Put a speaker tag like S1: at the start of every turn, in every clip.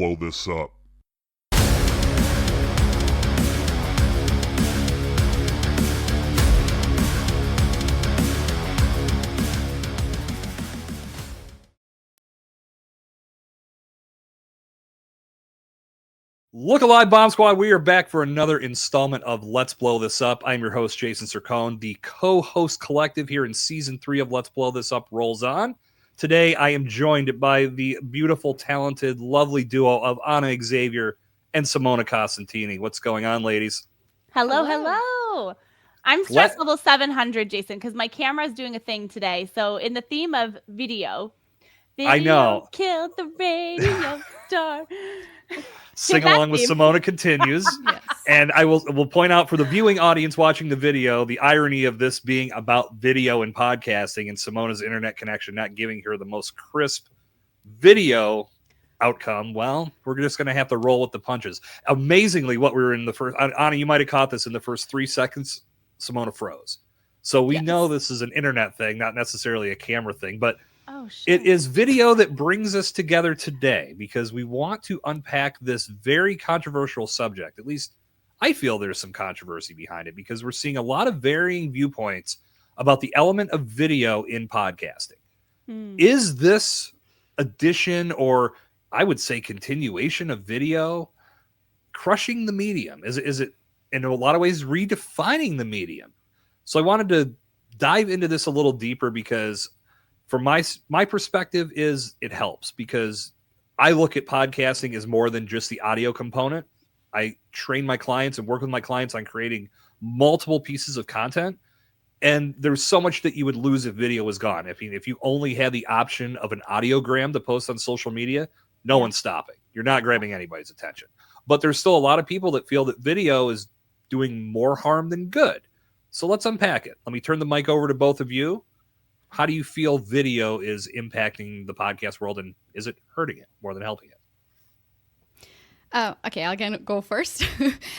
S1: blow this up.
S2: Look alive, Bomb Squad. We are back for another installment of Let's Blow This Up. I'm your host, Jason Sircone. The co-host collective here in Season 3 of Let's Blow This Up rolls on. Today, I am joined by the beautiful, talented, lovely duo of Anna Xavier and Simona Costantini. What's going on, ladies?
S3: Hello. I'm stress level 700, Jason, because my camera is doing a thing today. So in the theme of video
S2: I know.
S3: Killed the radio star.
S2: Sing along with Simona continues.
S3: Yes.
S2: And I will point out for the viewing audience watching the video, the irony of this being about video and podcasting and Simona's internet connection not giving her the most crisp video outcome. Well, we're just going to have to roll with the punches. Amazingly, what we were in the first, Anna, you might have caught this in the first 3 seconds, Simona froze. So we know this is an internet thing, not necessarily a camera thing, but it is video that brings us together today because we want to unpack this very controversial subject. At least I feel there's some controversy behind it because we're seeing a lot of varying viewpoints about the element of video in podcasting. Is this addition, or I would say continuation of video, crushing the medium? Is it in a lot of ways redefining the medium? So I wanted to dive into this a little deeper because from my perspective is it helps because I look at podcasting as more than just the audio component. I train my clients and work with my clients on creating multiple pieces of content. And there's so much that you would lose if video was gone. I mean, if you only had the option of an audiogram to post on social media, no one's stopping. You're not grabbing anybody's attention. But there's still a lot of people that feel that video is doing more harm than good. So let's unpack it. Let me turn the mic over to both of you. How do you feel video is impacting the podcast world, and is it hurting it more than helping it?
S4: Okay, I'll go first.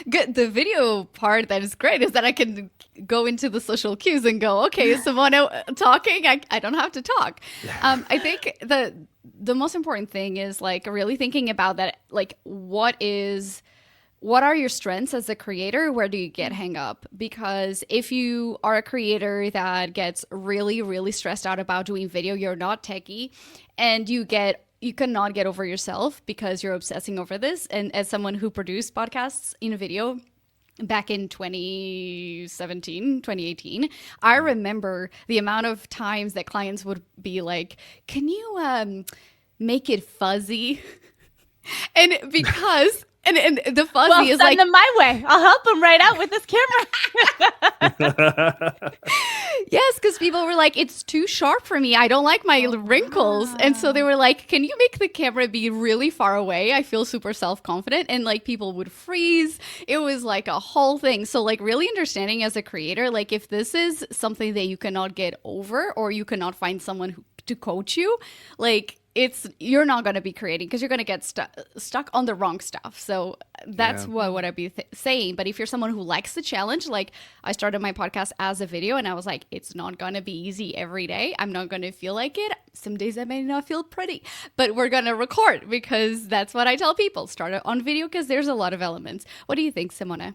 S4: Good. The video part that is great is that I can go into the social cues and go, okay, Simona talking, I don't have to talk. I think the most important thing is like really thinking about that, like what are your strengths as a creator? Where do you get hang up? Because if you are a creator that gets really, really stressed out about doing video, you're not techie, and you cannot get over yourself because you're obsessing over this. And as someone who produced podcasts in video back in 2017, 2018, I remember the amount of times that clients would be like, can you make it fuzzy? And because... And the fuzzy is like...
S3: send them my way. I'll help them right out with this camera.
S4: Yes, because people were like, it's too sharp for me. I don't like my wrinkles. And so they were like, can you make the camera be really far away? I feel super self-confident. And like people would freeze. It was like a whole thing. So like really understanding as a creator, like if this is something that you cannot get over or you cannot find someone to coach you, like... you're not going to be creating because you're going to get stuck on the wrong stuff. So that's what I'd be saying. But if you're someone who likes the challenge, like I started my podcast as a video and I was like, it's not going to be easy every day. I'm not going to feel like it. Some days I may not feel pretty, but we're going to record because that's what I tell people. Start it on video because there's a lot of elements. What do you think, Simona?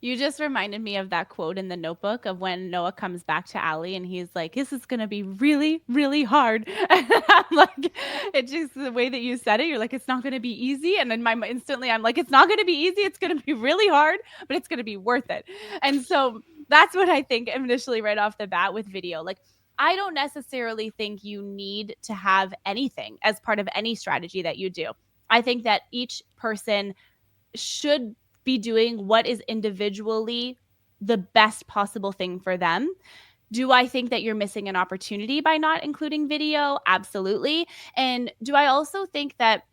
S3: You just reminded me of that quote in the Notebook of when Noah comes back to Allie and he's like, this is going to be really, really hard. And I'm like, it's just the way that you said it. You're like, it's not going to be easy. And then instantly I'm like, it's not going to be easy. It's going to be really hard, but it's going to be worth it. And so that's what I think initially right off the bat with video. Like, I don't necessarily think you need to have anything as part of any strategy that you do. I think that each person should be doing what is individually the best possible thing for them. Do I think that you're missing an opportunity by not including video? Absolutely. And do I also think that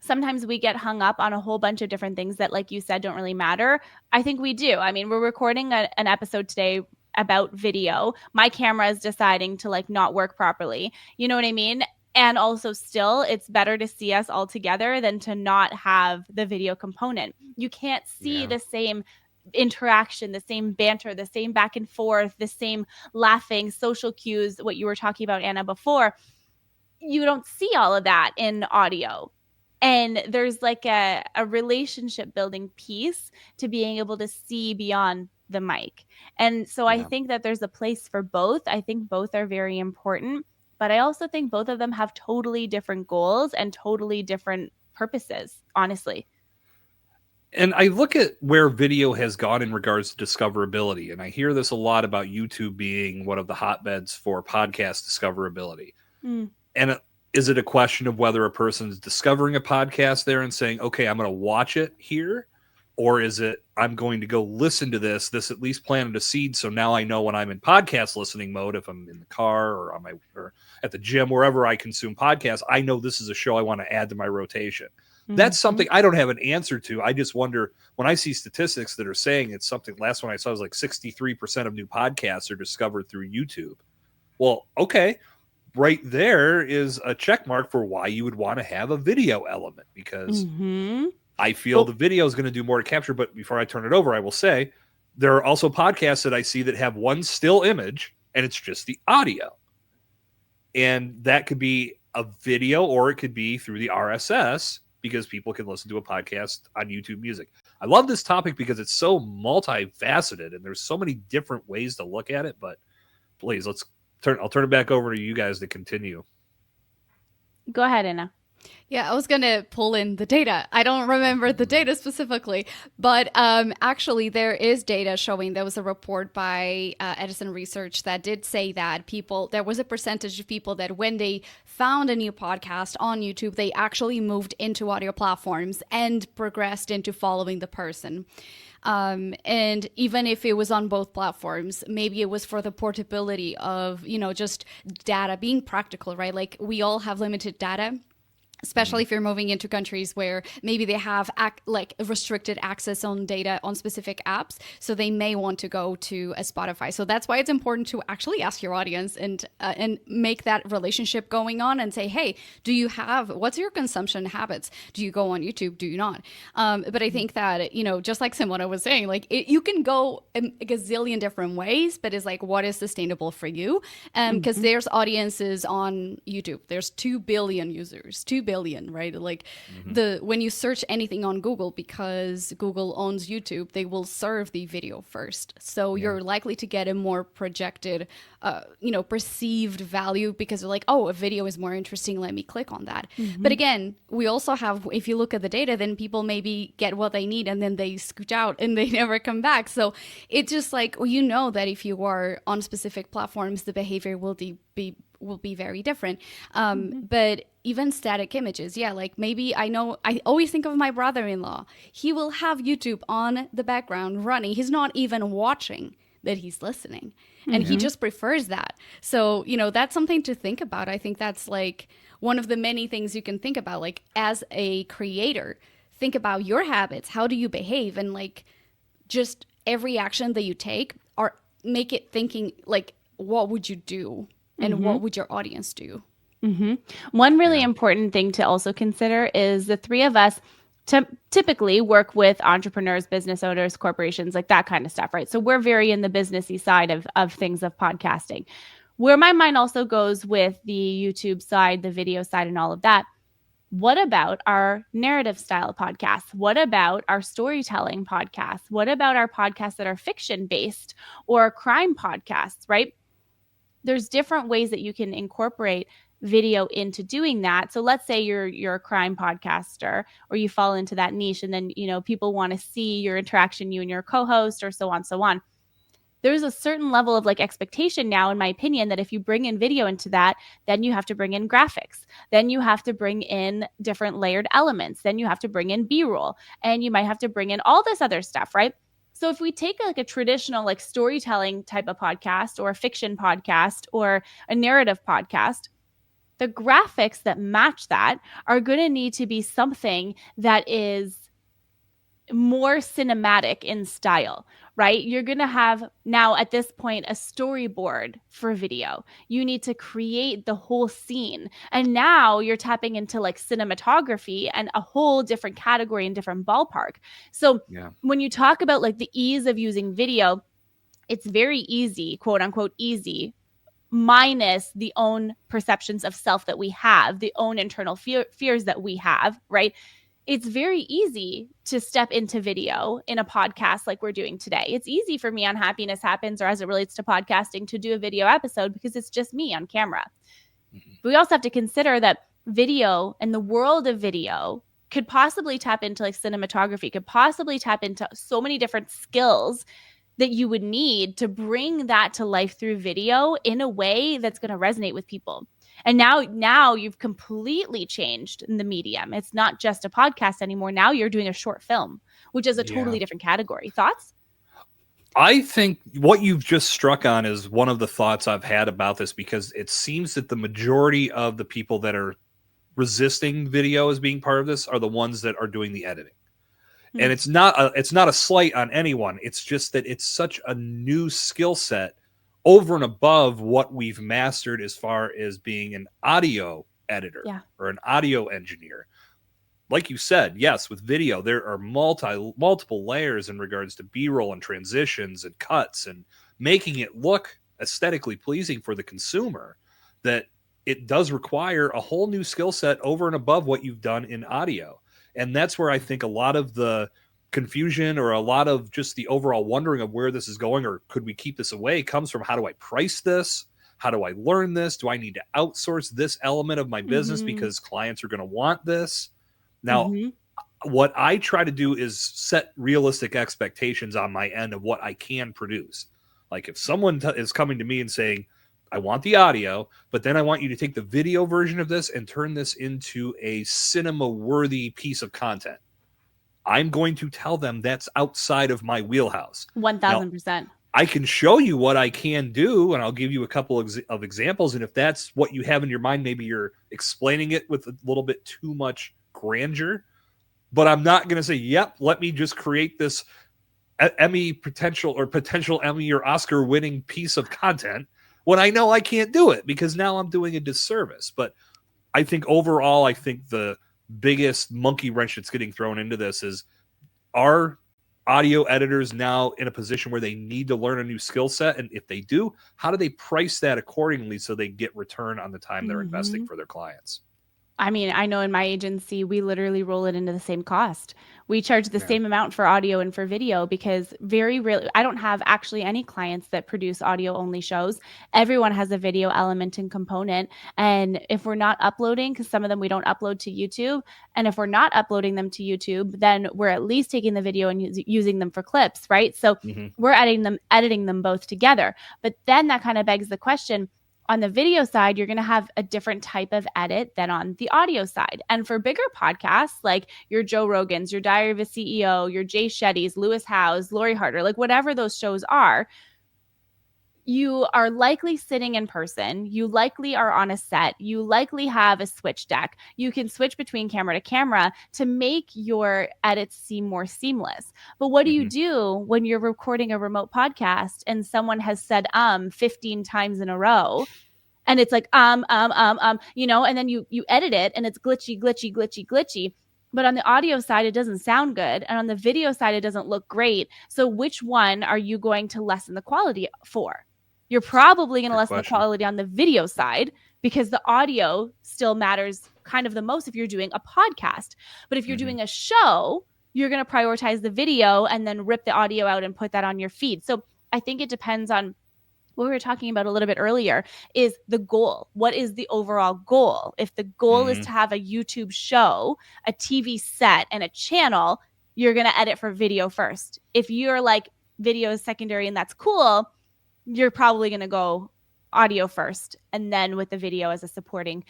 S3: sometimes we get hung up on a whole bunch of different things that, like you said, don't really matter? I think we do. I mean, we're recording an episode today about video. My camera is deciding to like not work properly. You know what I mean? And also still, it's better to see us all together than to not have the video component. You can't see the same interaction, the same banter, the same back and forth, the same laughing, social cues, what you were talking about, Anna, before. You don't see all of that in audio. And there's like a relationship building piece to being able to see beyond the mic. And so I think that there's a place for both. I think both are very important, but I also think both of them have totally different goals and totally different purposes, honestly.
S2: And I look at where video has gone in regards to discoverability, and I hear this a lot about YouTube being one of the hotbeds for podcast discoverability. And is it a question of whether a person's discovering a podcast there and saying, okay, I'm going to watch it here? Or is it, I'm going to go listen to this? This at least planted a seed, so now I know when I'm in podcast listening mode, if I'm in the car or or at the gym, wherever I consume podcasts, I know this is a show I want to add to my rotation. That's something I don't have an answer to. I just wonder, when I see statistics that are saying it's something, last one I saw was like 63% of new podcasts are discovered through YouTube. Well, okay, right there is a check mark for why you would want to have a video element, because I feel the video is going to do more to capture. But before I turn it over, I will say there are also podcasts that I see that have one still image and it's just the audio. And that could be a video or it could be through the RSS, because people can listen to a podcast on YouTube Music. I love this topic because it's so multifaceted and there's so many different ways to look at it. But please, I'll turn it back over to you guys to continue.
S3: Go ahead, Anna.
S4: Yeah, I was going to pull in the data. I don't remember the data specifically, but actually there is data showing, there was a report by Edison Research that did say that there was a percentage of people that when they found a new podcast on YouTube, they actually moved into audio platforms and progressed into following the person. And even if it was on both platforms, maybe it was for the portability of, just data, being practical, right? Like we all have limited data. Especially if you're moving into countries where maybe they have restricted access on data on specific apps. So they may want to go to a Spotify. So that's why it's important to actually ask your audience and make that relationship going on and say, hey, what's your consumption habits? Do you go on YouTube? Do you not? But I think that, just like Simona was saying, you can go a gazillion different ways, but it's like, what is sustainable for you? Because there's audiences on YouTube. There's 2 billion users, 2 billion, right? When you search anything on Google, because Google owns YouTube, they will serve the video first. So you're likely to get a more projected, perceived value, because they're like, oh, a video is more interesting. Let me click on that. But again, we also have, if you look at the data, then people maybe get what they need and then they scooch out and they never come back. So it's just like, that if you are on specific platforms, the behavior will be very different. But even static images, maybe I always think of my brother-in-law. He will have YouTube on the background running. He's not even watching, that he's listening. And he just prefers that. So, that's something to think about. I think that's one of the many things you can think about, as a creator, think about your habits. How do you behave? And just every action that you take, or make it thinking what would you do? And what would your audience do?
S3: One really important thing to also consider is the three of us typically work with entrepreneurs, business owners, corporations, that kind of stuff, right? So we're very in the businessy side of things of podcasting. Where my mind also goes with the YouTube side, the video side, and all of that. What about our narrative style podcasts? What about our storytelling podcasts? What about our podcasts that are fiction based or crime podcasts, right? There's different ways that you can incorporate video into doing that. So let's say you're a crime podcaster, or you fall into that niche, and then people want to see your interaction, you and your co-host, or so on. There's a certain level of expectation now, in my opinion, that if you bring in video into that, then you have to bring in graphics, then you have to bring in different layered elements, then you have to bring in B-roll, and you might have to bring in all this other stuff, right? So if we take a traditional storytelling type of podcast, or a fiction podcast, or a narrative podcast, the graphics that match that are going to need to be something that is more cinematic in style, right? You're going to have now at this point a storyboard for video. You need to create the whole scene. And now you're tapping into cinematography and a whole different category and different ballpark. So when you talk about the ease of using video, it's very easy, quote unquote, easy minus the own perceptions of self that we have, the own internal fears that we have, right? It's very easy to step into video in a podcast like we're doing today. It's easy for me on Happiness Happens, or as it relates to podcasting, to do a video episode because it's just me on camera. Mm-hmm. But we also have to consider that video and the world of video could possibly tap into like cinematography, could possibly tap into so many different skills that you would need to bring that to life through video in a way that's going to resonate with people. And now you've completely changed in the medium. It's not just a podcast anymore. Now you're doing a short film, which is a totally different category. Thoughts?
S2: I think what you've just struck on is one of the thoughts I've had about this, because it seems that the majority of the people that are resisting video as being part of this are the ones that are doing the editing. Mm-hmm. And it's not a slight on anyone. It's just that it's such a new skill set over and above what we've mastered as far as being an audio editor or an audio engineer. Like you said, yes, with video, there are multiple layers in regards to B-roll and transitions and cuts and making it look aesthetically pleasing for the consumer, that it does require a whole new skill set over and above what you've done in audio. And that's where I think a lot of the confusion, or a lot of just the overall wondering of where this is going, or could we keep this away, comes from, how do I price this? How do I learn this? Do I need to outsource this element of my business because clients are going to want this? Now, what I try to do is set realistic expectations on my end of what I can produce. Like if someone is coming to me and saying, I want the audio, but then I want you to take the video version of this and turn this into a cinema-worthy piece of content, I'm going to tell them that's outside of my wheelhouse.
S3: 1,000%.
S2: I can show you what I can do, and I'll give you a couple of examples. And if that's what you have in your mind, maybe you're explaining it with a little bit too much grandeur. But I'm not going to say, yep, let me just create this potential Emmy or Oscar winning piece of content when I know I can't do it, because now I'm doing a disservice. But I think overall, the biggest monkey wrench that's getting thrown into this is, are audio editors now in a position where they need to learn a new skill set? And if they do, how do they price that accordingly so they get return on the time they're investing for their clients?
S3: I mean, I know in my agency, we literally roll it into the same cost. We charge the same amount for audio and for video, because very rarely, I don't have actually any clients that produce audio only shows. Everyone has a video element and component. And if we're not uploading, because some of them we don't upload to YouTube, and if we're not uploading them to YouTube, then we're at least taking the video and using them for clips, right? So we're editing them both together. But then that kind of begs the question, on the video side, you're going to have a different type of edit than on the audio side. And for bigger podcasts, like your Joe Rogans, your Diary of a CEO, your Jay Shetty's, Lewis Howes, Lori Harder, like whatever those shows are, you are likely sitting in person. You likely are on a set. You likely have a switch deck. You can switch between camera to camera to make your edits seem more seamless. But what do you do when you're recording a remote podcast and someone has said 15 times in a row? And it's like, and then you edit it and it's glitchy. But on the audio side, it doesn't sound good. And on the video side, it doesn't look great. So which one are you going to lessen the quality for? You're probably going to lessen the quality on the video side, because the audio still matters kind of the most if you're doing a podcast. But if you're doing a show, you're going to prioritize the video and then rip the audio out and put that on your feed. So I think it depends on what we were talking about a little bit earlier, is the goal. What is the overall goal? If the goal is to have a YouTube show, a TV set, and a channel, you're going to edit for video first. If you're like, video is secondary and that's cool, you're probably going to go audio first, and then with the video as a supporting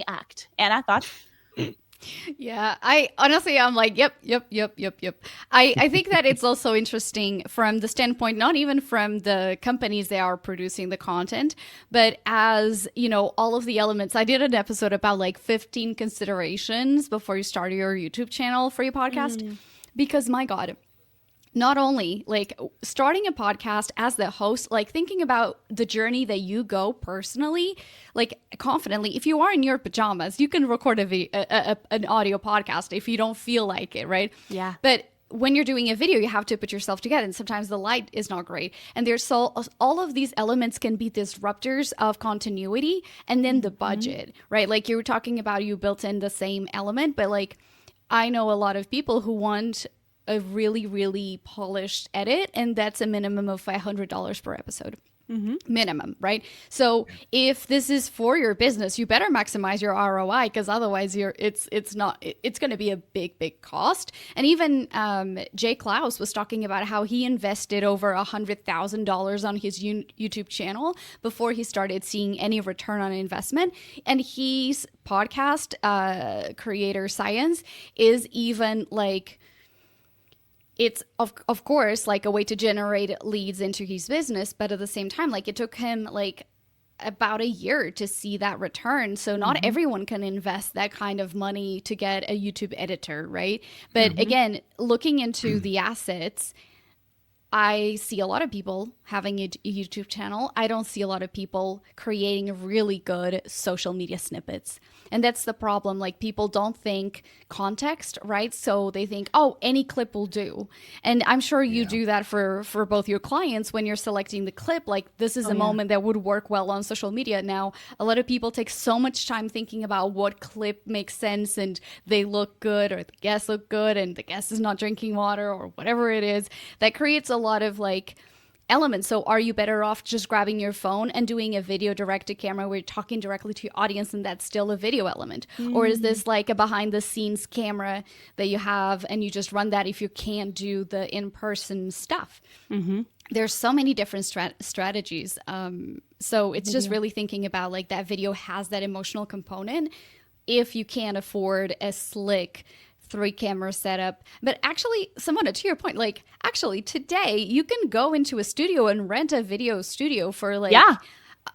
S3: act. Anna, thoughts?
S4: Yeah, I'm like, yep. I think that it's also interesting from the standpoint, not even from the companies that are producing the content, but as, all of the elements. I did an episode about like 15 considerations before you start your YouTube channel for your podcast, because my God, not only like starting a podcast as the host, like thinking about the journey that you go personally, like confidently. If you are in your pajamas, you can record an audio podcast if you don't feel like it, right?
S3: Yeah.
S4: But when you're doing a video, you have to put yourself together, and sometimes the light is not great. And there's all of these elements can be disruptors of continuity, and then the budget, right? Like you were talking about, you built in the same element, but like I know a lot of people who want a really, really polished edit, and that's a minimum of $500 per episode. Minimum, right? So if this is for your business, you better maximize your ROI, because otherwise it's going to be a big cost. And even Jay Klaus was talking about how he invested over $100,000 on his YouTube channel before he started seeing any return on investment. And his podcast, Creator Science, is even like, it's of course like a way to generate leads into his business, but at the same time, like it took him like about a year to see that return. So not everyone can invest that kind of money to get a YouTube editor, right? But again, looking into the assets, I see a lot of people having a YouTube channel. I don't see a lot of people creating really good social media snippets. And that's the problem. Like, people don't think context, right? So they think, oh, any clip will do. And I'm sure you do that for both your clients when you're selecting the clip. Like, this is a moment that would work well on social media. Now, a lot of people take so much time thinking about what clip makes sense, and they look good, or the guests look good, and the guest is not drinking water, or whatever it is. That creates a lot of like elements. So are you better off just grabbing your phone and doing a video direct to camera where you're talking directly to your audience, and that's still a video element? Or is this like a behind the scenes camera that you have and you just run that if you can't do the in-person stuff? There's so many different strategies. So it's just really thinking about like that video has that emotional component if you can't afford a slick 3-camera setup. But actually, Simona, to your point, like actually today you can go into a studio and rent a video studio for like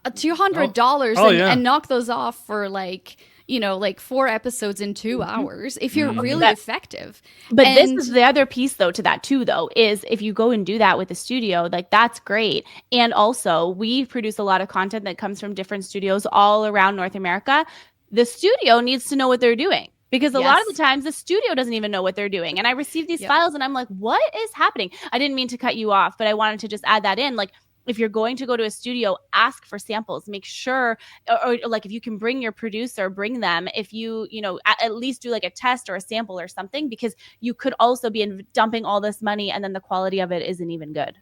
S4: $200 and knock those off for like, you know, like 4 episodes in 2 hours if you're really effective.
S3: But this is the other piece though to that too, though, is if you go and do that with a studio, like that's great. And also we produce a lot of content that comes from different studios all around North America. The studio needs to know what they're doing. Because a lot of the times the studio doesn't even know what they're doing. And I receive these files and I'm like, what is happening? I didn't mean to cut you off, but I wanted to just add that in. Like, if you're going to go to a studio, ask for samples, make sure, or like if you can bring your producer, bring them. If you know, at least do like a test or a sample or something, because you could also be dumping all this money and then the quality of it isn't even good.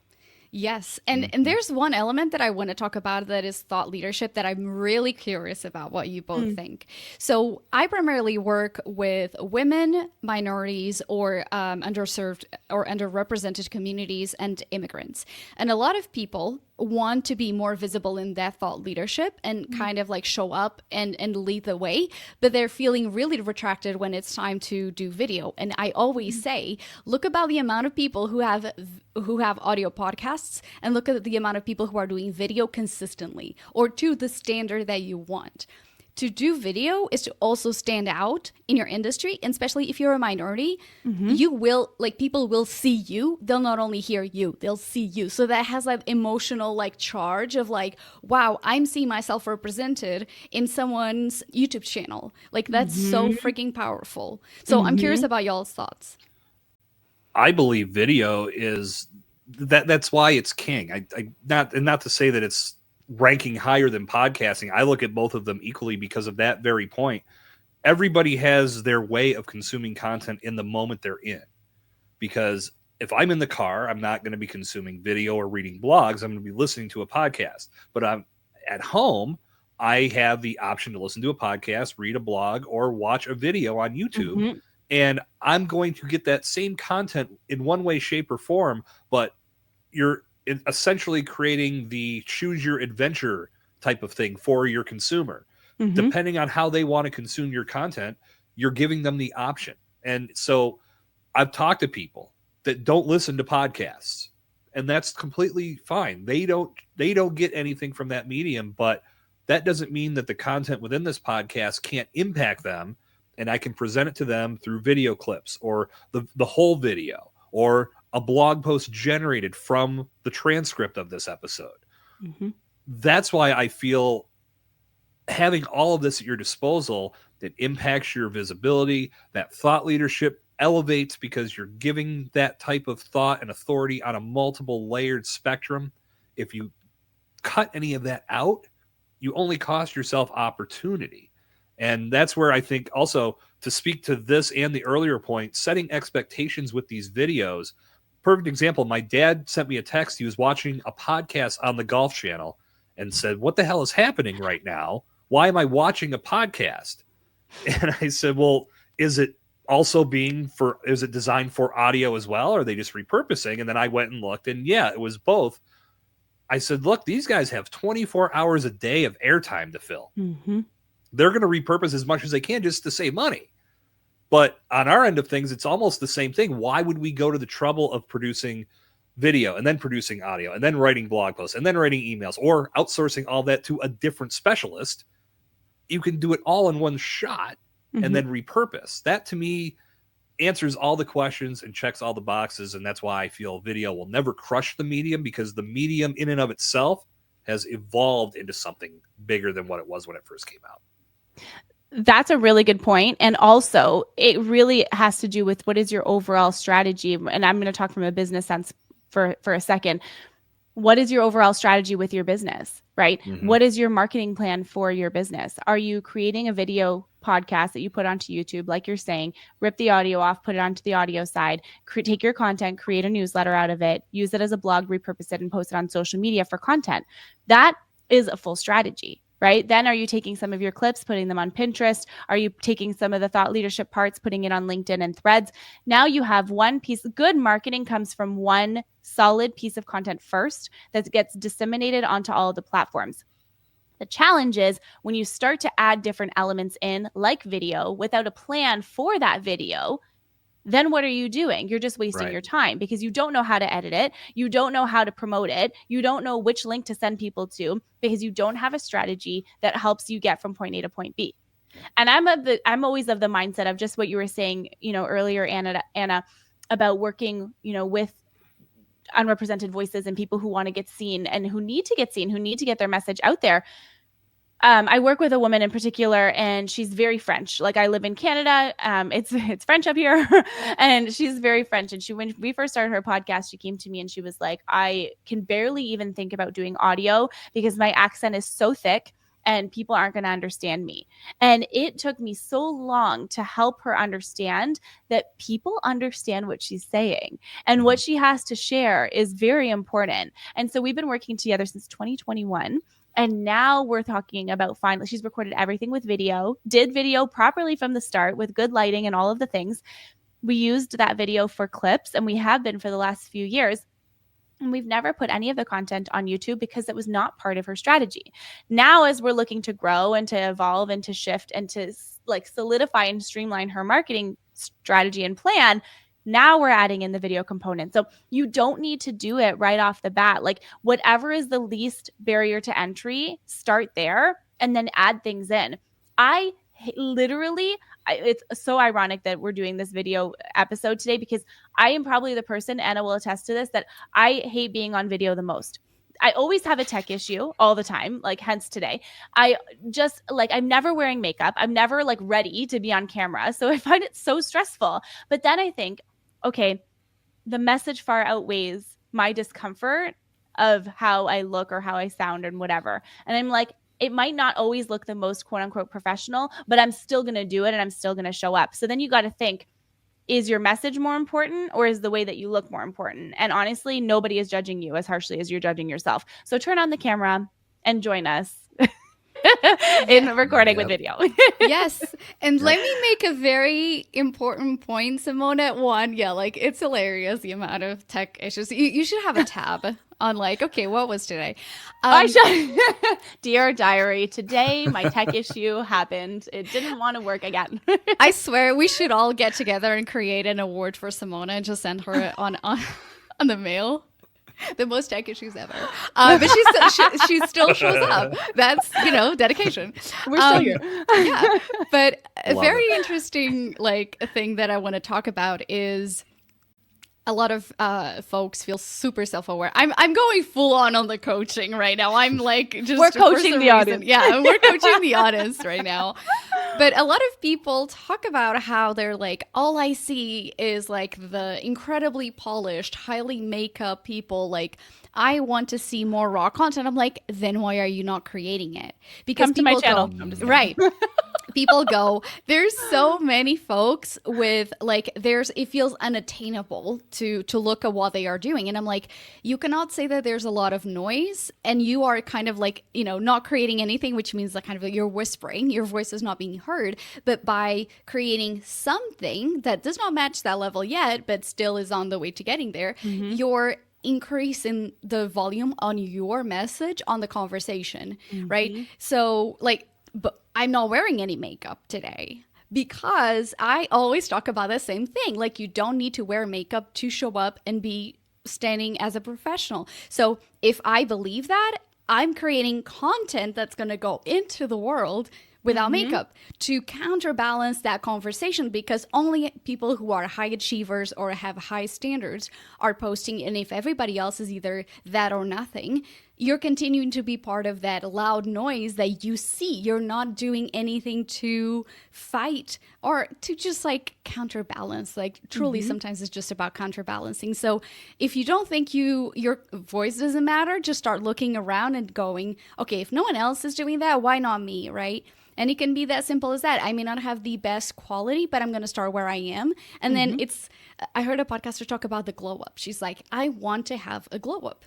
S4: Yes. And there's one element that I want to talk about that is thought leadership that I'm really curious about what you both think. So I primarily work with women, minorities, or underserved or underrepresented communities and immigrants. And a lot of people want to be more visible in that thought leadership and kind of like show up and lead the way, but they're feeling really retracted when it's time to do video. And I always say, look about the amount of people who have audio podcasts and look at the amount of people who are doing video consistently or to the standard that you want. To do video is to also stand out in your industry, and especially if you're a minority, you will, like, people will see you. They'll not only hear you, they'll see you. So that has that emotional like charge of like, wow, I'm seeing myself represented in someone's YouTube channel. Like, that's so freaking powerful. So I'm curious about y'all's thoughts.
S2: I believe video is that's why it's king. I not to say that it's ranking higher than podcasting. I look at both of them equally because of that very point. Everybody has their way of consuming content in the moment they're in. Because if I'm in the car, I'm not going to be consuming video or reading blogs. I'm going to be listening to a podcast. But I'm at home, I have the option to listen to a podcast, read a blog, or watch a video on YouTube. And I'm going to get that same content in one way, shape, or form, but you're essentially creating the choose your adventure type of thing for your consumer. Depending on how they want to consume your content, you're giving them the option. And so I've talked to people that don't listen to podcasts, and that's completely fine. They don't get anything from that medium, but that doesn't mean that the content within this podcast can't impact them, and I can present it to them through video clips or the whole video or a blog post generated from the transcript of this episode. That's why I feel having all of this at your disposal that impacts your visibility, that thought leadership elevates because you're giving that type of thought and authority on a multiple layered spectrum. If you cut any of that out, you only cost yourself opportunity. And that's where I think also, to speak to this and the earlier point, setting expectations with these videos. Perfect example. My dad sent me a text. He was watching a podcast on the Golf Channel and said, "What the hell is happening right now? Why am I watching a podcast?" And I said, "Well, is it designed for audio as well? Or are they just repurposing?" And then I went and looked, and yeah, it was both. I said, "Look, these guys have 24 hours a day of airtime to fill.
S3: Mm-hmm.
S2: They're going to repurpose as much as they can just to save money." But on our end of things, it's almost the same thing. Why would we go to the trouble of producing video and then producing audio and then writing blog posts and then writing emails or outsourcing all that to a different specialist? You can do it all in one shot and then repurpose. That, to me, answers all the questions and checks all the boxes. And that's why I feel video will never crush the medium, because the medium in and of itself has evolved into something bigger than what it was when it first came out.
S3: That's a really good point. And also, it really has to do with what is your overall strategy. And I'm going to talk from a business sense for a second. What is your overall strategy with your business, right?
S2: Mm-hmm.
S3: What is your marketing plan for your business? Are you creating a video podcast that you put onto YouTube, like you're saying, rip the audio off, put it onto the audio side, take your content, create a newsletter out of it, use it as a blog, repurpose it, and post it on social media for content? That is a full strategy. Right? Then are you taking some of your clips, putting them on Pinterest? Are you taking some of the thought leadership parts, putting it on LinkedIn and Threads? Now you have one piece. Good marketing comes from one solid piece of content first that gets disseminated onto all of the platforms. The challenge is when you start to add different elements in, like video, without a plan for that video, then what are you doing? You're just wasting your time, because you don't know how to edit it. You don't know how to promote it. You don't know which link to send people to, because you don't have a strategy that helps you get from point A to point B. And I'm always of the mindset of just what you were saying, earlier, Anna, about working, with unrepresented voices and people who want to get seen and who need to get seen, who need to get their message out there. I work with a woman in particular, and she's very French. Like, I live in Canada. It's French up here, and she's very French. And when we first started her podcast, she came to me and she was like, "I can barely even think about doing audio because my accent is so thick and people aren't going to understand me." And it took me so long to help her understand that people understand what she's saying, and what she has to share is very important. And so we've been working together since 2021. And now we're talking about finally, she's recorded everything with video, did video properly from the start with good lighting and all of the things. We used that video for clips, and we have been for the last few years. And we've never put any of the content on YouTube because it was not part of her strategy. Now, as we're looking to grow and to evolve and to shift and to solidify and streamline her marketing strategy and plan, now we're adding in the video component. So you don't need to do it right off the bat. Like, whatever is the least barrier to entry, start there and then add things in. It's so ironic that we're doing this video episode today, because I am probably the person, Anna will attest to this, that I hate being on video the most. I always have a tech issue all the time, hence today. I'm never wearing makeup. I'm never ready to be on camera. So I find it so stressful. But then I think, okay, the message far outweighs my discomfort of how I look or how I sound and whatever. And I'm like, it might not always look the most quote unquote professional, but I'm still going to do it and I'm still going to show up. So then you got to think, is your message more important, or is the way that you look more important? And honestly, nobody is judging you as harshly as you're judging yourself. So turn on the camera and join us in recording with video.
S4: Yes. And let me make a very important point, Simona. One, it's hilarious, the amount of tech issues. You should have a tab on okay, what was today?
S3: I should. Dear diary, today my tech issue happened. It didn't want to work again.
S4: I swear we should all get together and create an award for Simona and just send her on the mail. The most tech issues ever. But she still shows up. That's, dedication.
S3: We're still here.
S4: Yeah. But a very interesting thing that I want to talk about is a lot of folks feel super self-aware. I'm going full on the coaching right now. I'm like, just
S3: we're coaching the audience.
S4: Yeah, we're coaching the audience right now. But a lot of people talk about how they're like, all I see is like the incredibly polished, highly makeup people. Like, I want to see more raw content. I'm like, then why are you not creating it? Because
S3: come to my channel.
S4: Right. People go, there's so many folks with like, it feels unattainable to look at what they are doing. And I'm like, you cannot say that there's a lot of noise and you are kind of like, not creating anything, which means like kind of like you're whispering, your voice is not being heard. But by creating something that does not match that level yet, but still is on the way to getting there, you're increasing the volume on your message, on the conversation, right? So like, but I'm not wearing any makeup today because I always talk about the same thing. Like, you don't need to wear makeup to show up and be standing as a professional. So if I believe that, I'm creating content that's going to go into the world without makeup to counterbalance that conversation, because only people who are high achievers or have high standards are posting. And if everybody else is either that or nothing, you're continuing to be part of that loud noise that you see. You're not doing anything to fight or to just like counterbalance. Like, truly, sometimes it's just about counterbalancing. So if you don't think your voice doesn't matter, just start looking around and going, okay, if no one else is doing that, why not me, right? And it can be that simple as that. I may not have the best quality, but I'm going to start where I am. And then I heard a podcaster talk about the glow up. She's like, I want to have a glow up.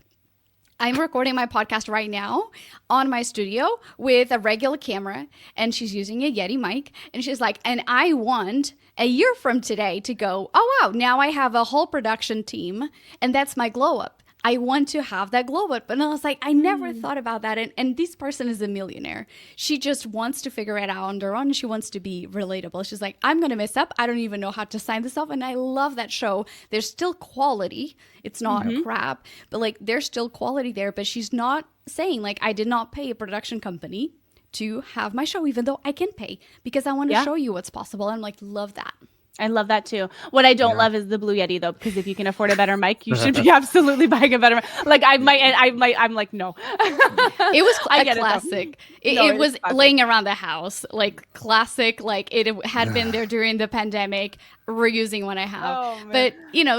S4: I'm recording my podcast right now on my studio with a regular camera, and she's using a Yeti mic. And she's like, and I want a year from today to go, oh, wow, now I have a whole production team, and that's my glow up. I want to have that glow up. And I was like, I never thought about that. And this person is a millionaire. She just wants to figure it out on her own. She wants to be relatable. She's like, I'm going to mess up. I don't even know how to sign this off. And I love that show. There's still quality. It's not crap, but like there's still quality there. But she's not saying like, I did not pay a production company to have my show, even though I can pay, because I want to show you what's possible. I'm like, love that.
S3: I love that too. What I don't love is the Blue Yeti though, because if you can afford a better mic, you should be absolutely buying a better mic. Like I'm like, no.
S4: It was a classic. It was classic. Laying around the house, like classic, like it had been there during the pandemic. We're using what I have. But,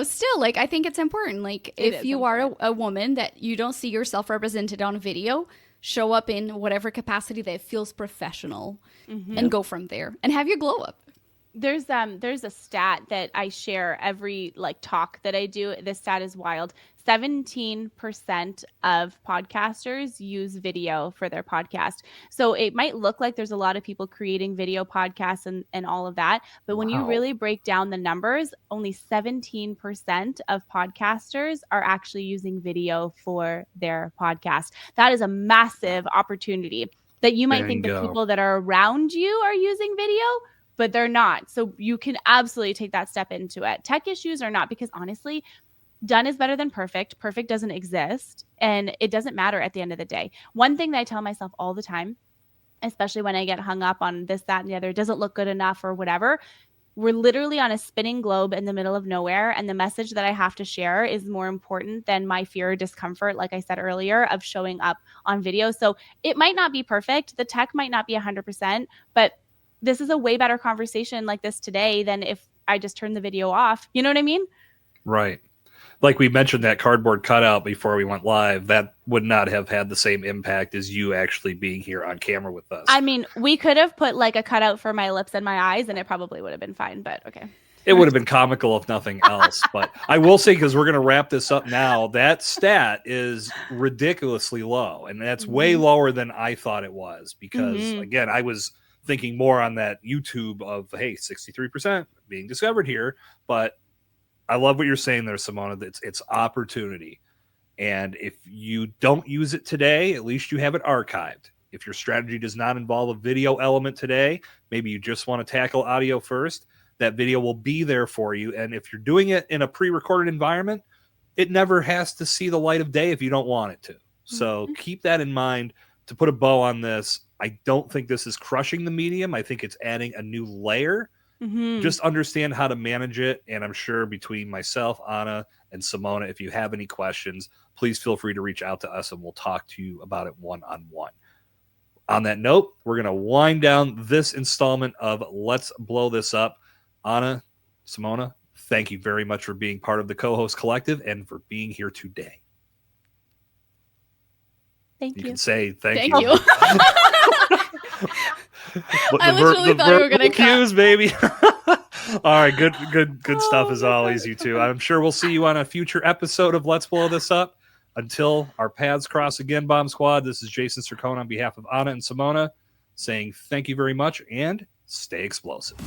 S4: still, like, I think it's important. Like, if you are a woman that you don't see yourself represented on video, show up in whatever capacity that feels professional and go from there and have your glow up.
S3: There's a stat that I share every like talk that I do. This stat is wild. 17% of podcasters use video for their podcast. So it might look like there's a lot of people creating video podcasts and all of that. But when you really break down the numbers, only 17% of podcasters are actually using video for their podcast. That is a massive opportunity that you might think the people that are around you are using video, but they're not. So you can absolutely take that step into it. Tech issues are not, because honestly, done is better than perfect. Perfect doesn't exist. And it doesn't matter at the end of the day. One thing that I tell myself all the time, especially when I get hung up on this, that, and the other, it doesn't look good enough or whatever. We're literally on a spinning globe in the middle of nowhere. And the message that I have to share is more important than my fear or discomfort, like I said earlier, of showing up on video. So it might not be perfect. The tech might not be 100%, but this is a way better conversation like this today than if I just turned the video off. You know what I mean?
S2: Right. Like we mentioned that cardboard cutout before we went live, that would not have had the same impact as you actually being here on camera with us.
S3: I mean, we could have put like a cutout for my lips and my eyes and it probably would have been fine, but okay.
S2: It would have been comical if nothing else. But I will say, because we're going to wrap this up now, that stat is ridiculously low. And that's way lower than I thought it was. Because, again, I was thinking more on that YouTube of, hey, 63% being discovered here. But I love what you're saying there, Simona. That it's opportunity. And if you don't use it today, at least you have it archived. If your strategy does not involve a video element today, maybe you just want to tackle audio first, that video will be there for you. And if you're doing it in a pre-recorded environment, it never has to see the light of day if you don't want it to. So keep that in mind. To put a bow on this, I don't think this is crushing the medium. I think it's adding a new layer Just understand how to manage it. And I'm sure between myself, Anna, and Simona, if you have any questions, please feel free to reach out to us and we'll talk to you about it one-on-one. On that note, we're going to wind down this installment of Let's Blow This Up. Anna, Simona, thank you very much for being part of the co-host collective and for being here today.
S3: Thank you.
S2: You can say thank
S4: Thank
S2: you.
S4: you. I literally thought you were going to
S2: cues, baby. All right, good stuff as always, you two. I'm sure we'll see you on a future episode of Let's Blow This Up. Until our paths cross again, Bomb Squad, this is Jason Sircone on behalf of Anna and Simona saying thank you very much and stay explosive.